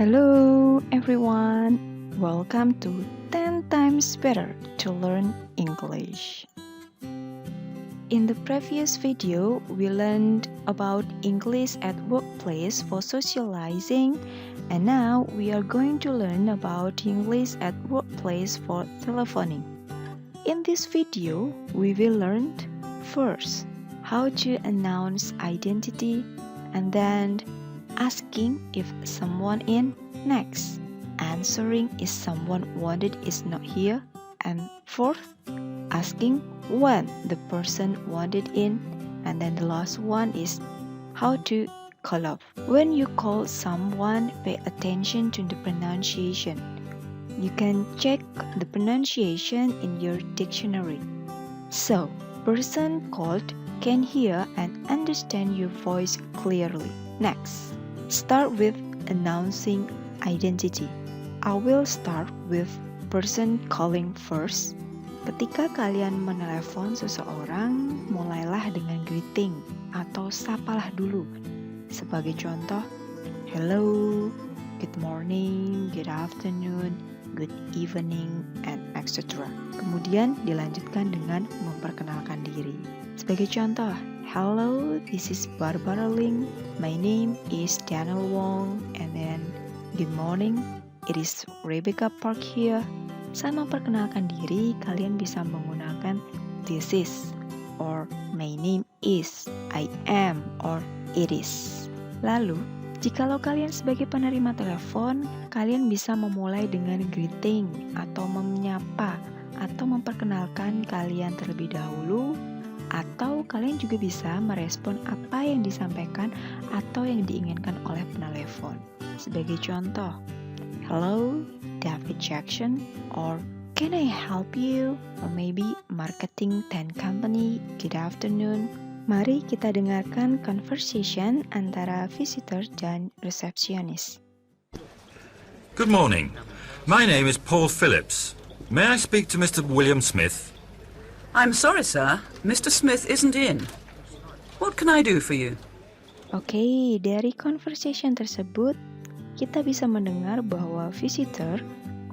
Hello everyone, welcome to 10 times better to learn English. In the previous video, we learned about English at workplace for socializing, and now we are going to learn about English at workplace for telephoning. In this video, we will learn first how to announce identity and then asking if someone in, next answering if someone wanted is not here, and fourth asking when the person wanted in, and then the last one is how to call off. When you call someone, pay attention to the pronunciation. You can check the pronunciation in your dictionary. So, person called can hear and understand your voice clearly. Next, start with announcing identity. I will start with person calling first. Ketika kalian menelepon seseorang, mulailah dengan greeting atau sapalah dulu. Sebagai contoh, hello, good morning, good afternoon, good evening, and etc. Kemudian dilanjutkan dengan memperkenalkan diri. Sebagai contoh, hello, this is Barbara Ling. My name is Daniel Wong. And then, good morning, it is Rebecca Park here. Saat memperkenalkan diri, kalian bisa menggunakan this is, or my name is, I am, or it is. Lalu, jikalau kalian sebagai penerima telepon, kalian bisa memulai dengan greeting atau menyapa atau memperkenalkan kalian terlebih dahulu, atau kalian juga bisa merespon apa yang disampaikan atau yang diinginkan oleh penelepon. Sebagai contoh, hello, David Jackson, or can I help you? Or maybe marketing 10 company, good afternoon. Mari kita dengarkan conversation antara visitor dan resepsionis. Good morning. My name is Paul Phillips. May I speak to Mr. William Smith? I'm sorry, sir. Mr. Smith isn't in. What can I do for you? Oke, dari conversation tersebut, kita bisa mendengar bahwa visitor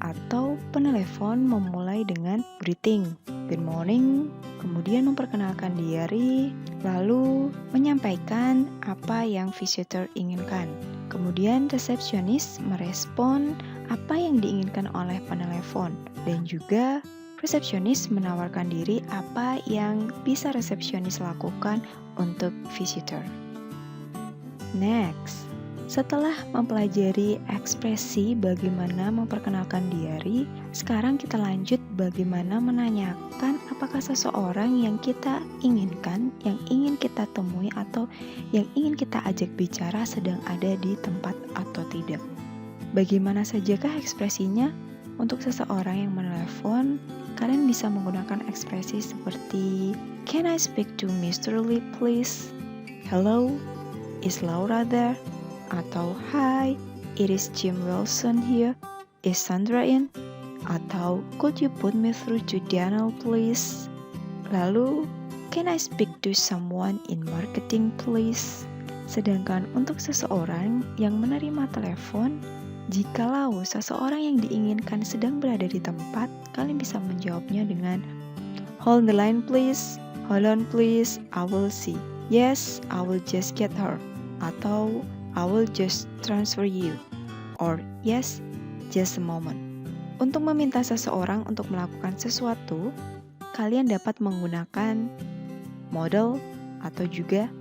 atau penelepon memulai dengan greeting, good morning, kemudian memperkenalkan diri, lalu menyampaikan apa yang visitor inginkan. Kemudian resepsionis merespon apa yang diinginkan oleh penelepon, dan juga resepsionis menawarkan diri apa yang bisa resepsionis lakukan untuk visitor. Next, setelah mempelajari ekspresi bagaimana memperkenalkan diri, sekarang kita lanjut bagaimana menanyakan apakah seseorang yang kita inginkan, yang ingin kita temui atau yang ingin kita ajak bicara sedang ada di tempat atau tidak. Bagaimana sajakah ekspresinya? Untuk seseorang yang menelepon, kalian bisa menggunakan ekspresi seperti can I speak to Mr. Lee please? Hello, is Laura there? Atau hi, it is Jim Wilson here. Is Sandra in? Atau could you put me through to Daniel please? Lalu, can I speak to someone in marketing please? Sedangkan untuk seseorang yang menerima telepon, jikalau seseorang yang diinginkan sedang berada di tempat, kalian bisa menjawabnya dengan hold the line please, hold on please, I will see. Yes, I will just get her. Atau I will just transfer you. Or yes, just a moment. Untuk meminta seseorang untuk melakukan sesuatu, kalian dapat menggunakan model atau juga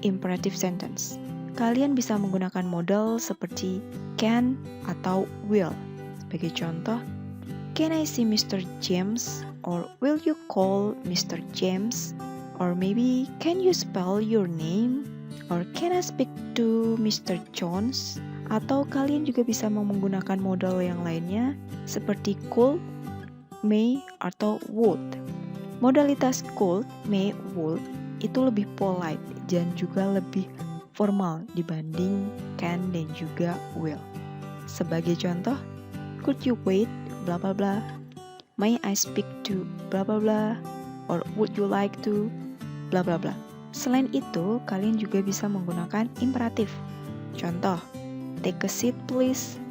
imperative sentence. Kalian bisa menggunakan model seperti can atau will. Sebagai contoh, can I see Mr. James? Or will you call Mr. James? Or maybe can you spell your name? Or can I speak to Mr. Jones? Atau kalian juga bisa menggunakan modal yang lainnya seperti could, may, atau would. Modalitas could, may, would itu lebih polite dan juga lebih formal dibanding can dan juga will. Sebagai contoh, could you wait, bla bla bla. May I speak to bla bla bla. Or would you like to, bla bla bla. Selain itu, kalian juga bisa menggunakan imperatif. Contoh, take a seat please,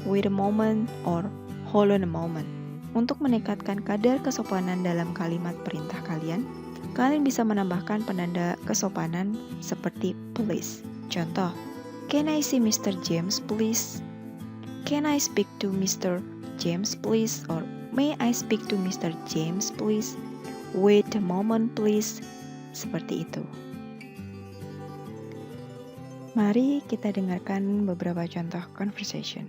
wait a moment, or hold on a moment. Untuk meningkatkan kadar kesopanan dalam kalimat perintah kalian bisa menambahkan penanda kesopanan seperti please. Contoh, can I see Mr. James please? Can I speak to Mr. James please? Or may I speak to Mr. James please? Wait a moment please. Seperti itu. Mari kita dengarkan beberapa contoh conversation.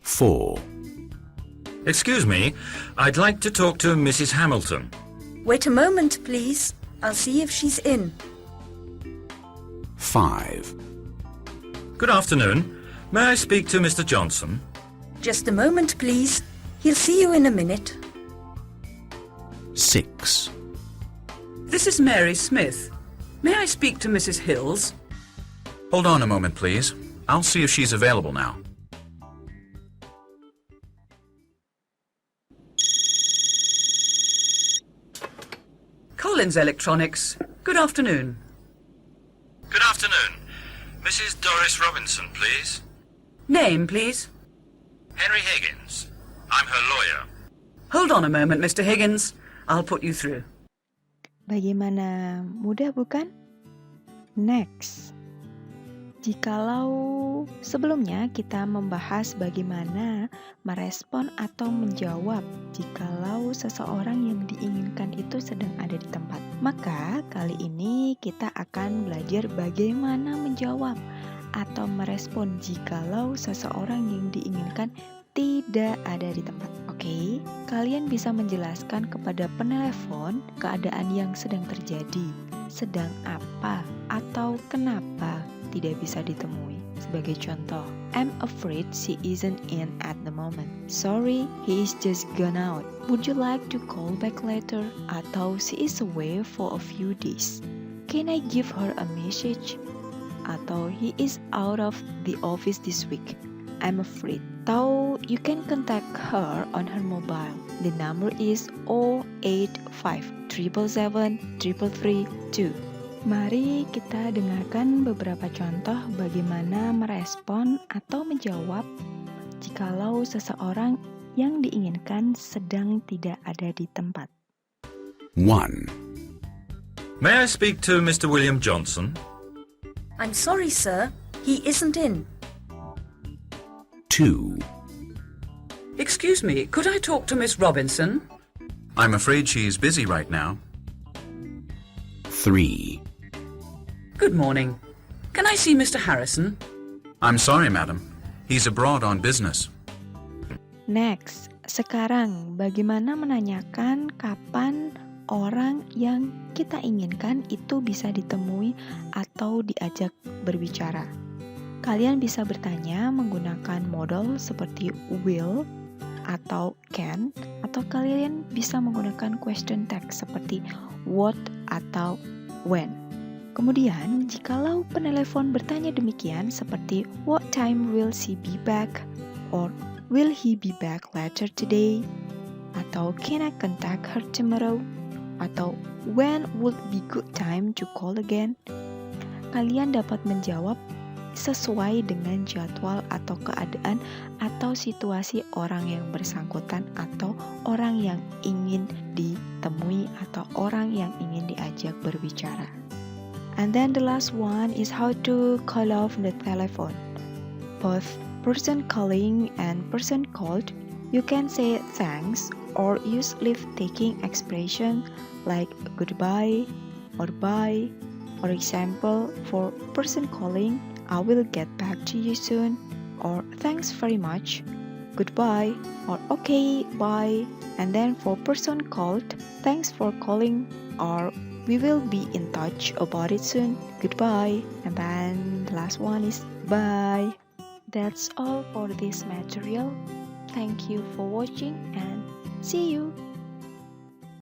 4. Excuse me, I'd like to talk to Mrs. Hamilton. Wait a moment, please. I'll see if she's in. 5. Good afternoon. May I speak to Mr. Johnson? Just a moment, please. He'll see you in a minute. 6. This is Mary Smith. May I speak to Mrs. Hills? Hold on a moment, please. I'll see if she's available now. Collins Electronics. Good afternoon. Good afternoon. Mrs. Doris Robinson, please. Name, please. Henry Higgins. I'm her lawyer. Hold on a moment, Mr. Higgins. I'll put you through. Bagaimana, mudah bukan? Next. Jikalau sebelumnya kita membahas bagaimana merespon atau menjawab jikalau seseorang yang diinginkan itu sedang ada di tempat. Maka kali ini kita akan belajar bagaimana menjawab atau merespon jikalau seseorang yang diinginkan tidak ada di tempat. Oke, kalian bisa menjelaskan kepada penelepon keadaan yang sedang terjadi, sedang apa atau kenapa tidak bisa ditemui. Sebagai contoh, I'm afraid she isn't in at the moment. Sorry, he is just gone out. Would you like to call back later? Atau she is away for a few days. Can I give her a message? Atau he is out of the office this week. I'm afraid. Atau you can contact her on her mobile. The number is 085 777 332. Mari kita dengarkan beberapa contoh bagaimana merespon atau menjawab jikalau seseorang yang diinginkan sedang tidak ada di tempat. 1. May I speak to Mr. William Johnson? I'm sorry, sir. He isn't in. 2. Excuse me, could I talk to Miss Robinson? I'm afraid she's busy right now. 3. Good morning. Can I see Mr. Harrison? I'm sorry, madam. He's abroad on business. Next, sekarang bagaimana menanyakan kapan orang yang kita inginkan itu bisa ditemui atau diajak berbicara. Kalian bisa bertanya menggunakan modal seperti will atau can, atau kalian bisa menggunakan question tag seperti what atau when. Kemudian, jikalau penelepon bertanya demikian seperti what time will she be back? Or will he be back later today? Atau can I contact her tomorrow? Atau when would be good time to call again? Kalian dapat menjawab sesuai dengan jadwal atau keadaan atau situasi orang yang bersangkutan atau orang yang ingin ditemui atau orang yang ingin diajak berbicara. And then the last one is how to call off the telephone. Both person calling and person called, you can say thanks or use leave-taking expression like goodbye or bye. For example, for person calling, I will get back to you soon, or thanks very much, goodbye, or okay, bye. And then for person called, thanks for calling, or we will be in touch about it soon, goodbye. And then the last one is bye. That's all for this material. Thank you for watching and see you.